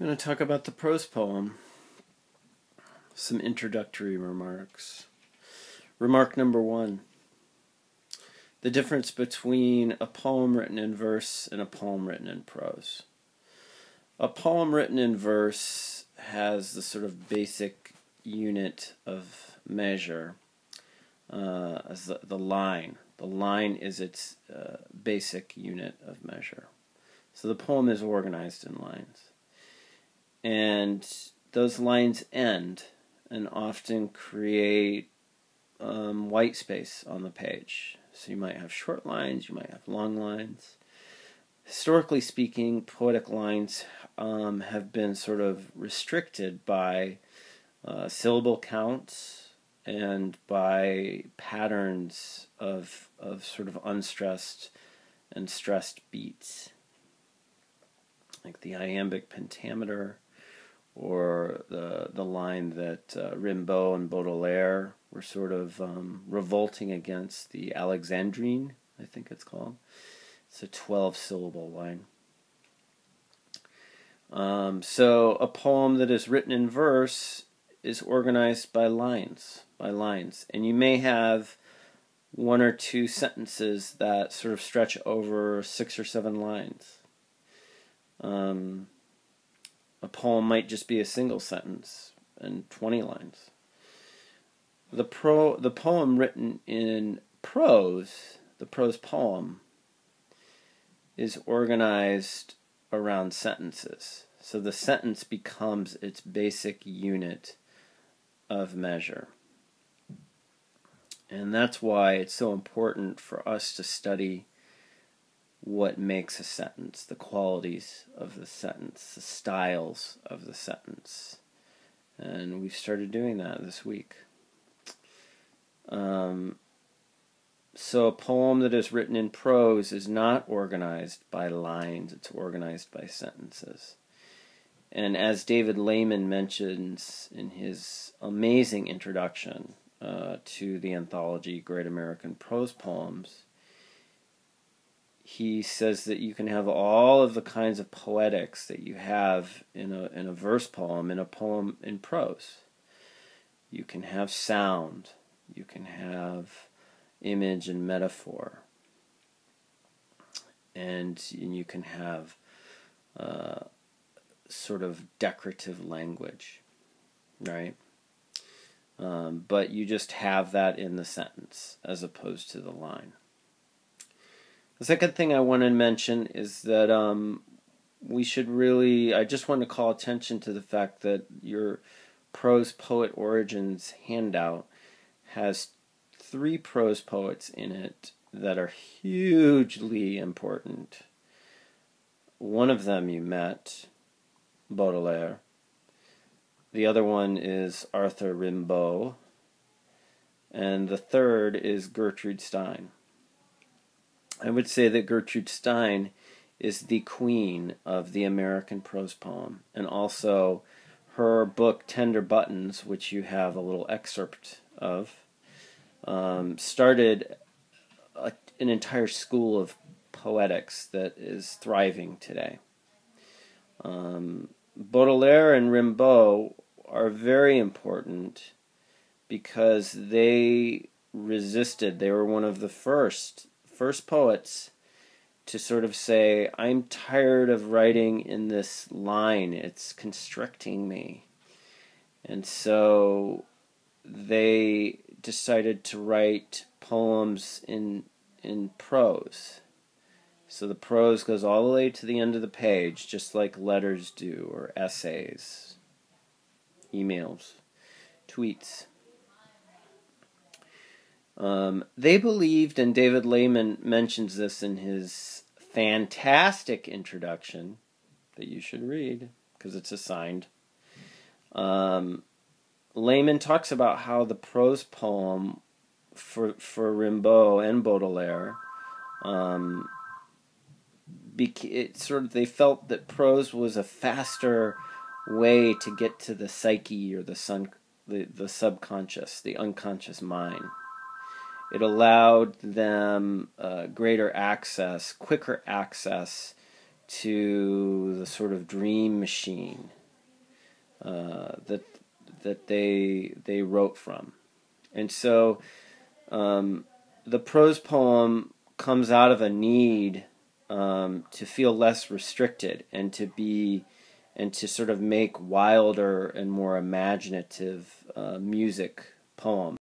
I'm going to talk about the prose poem. Some introductory remarks. Remark number 1. The difference between a poem written in verse and a poem written in prose. A poem written in verse has the sort of basic unit of measure as the line. The line is its basic unit of measure. So the poem is organized in lines. And those lines end and often create white space on the page. So you might have short lines, you might have long lines. Historically speaking, poetic lines have been sort of restricted by syllable counts and by patterns of sort of unstressed and stressed beats, like the iambic pentameter, or the line that Rimbaud and Baudelaire were sort of revolting against, the Alexandrine, I think it's called. It's a 12-syllable line. So a poem that is written in verse is organized by lines, and you may have one or two sentences that sort of stretch over 6 or 7 lines. A poem might just be a single sentence and 20 lines. The poem written in prose, the prose poem, is organized around sentences. So the sentence becomes its basic unit of measure. And that's why it's so important for us to study what makes a sentence, the qualities of the sentence, the styles of the sentence. And we've started doing that this week. So a poem that is written in prose is not organized by lines, it's organized by sentences. And as David Lehman mentions in his amazing introduction to the anthology Great American Prose Poems, he says that you can have all of the kinds of poetics that you have in a verse poem, in a poem in prose. You can have sound, you can have image and metaphor, and you can have sort of decorative language, right? But you just have that in the sentence as opposed to the line. The second thing I want to mention is that we should really, I just want to call attention to the fact that your Prose Poet Origins handout has 3 prose poets in it that are hugely important. One of them you met, Baudelaire. The other one is Arthur Rimbaud. And the third is Gertrude Stein. I would say that Gertrude Stein is the queen of the American prose poem, and also her book Tender Buttons, which you have a little excerpt of, started an entire school of poetics that is thriving today. Baudelaire and Rimbaud are very important because they resisted. They were one of the first poets to sort of say, I'm tired of writing in this line, it's constricting me. And so they decided to write poems in prose. So the prose goes all the way to the end of the page, just like letters do, or essays, emails, tweets. They believed, and David Lehman mentions this in his fantastic introduction that you should read because it's assigned. Lehman talks about how the prose poem for Rimbaud and Baudelaire, they felt that prose was a faster way to get to the psyche or the subconscious, the unconscious mind. It allowed them greater access, quicker access to the sort of dream machine that they wrote from. And so the prose poem comes out of a need to feel less restricted and to sort of make wilder and more imaginative music poems.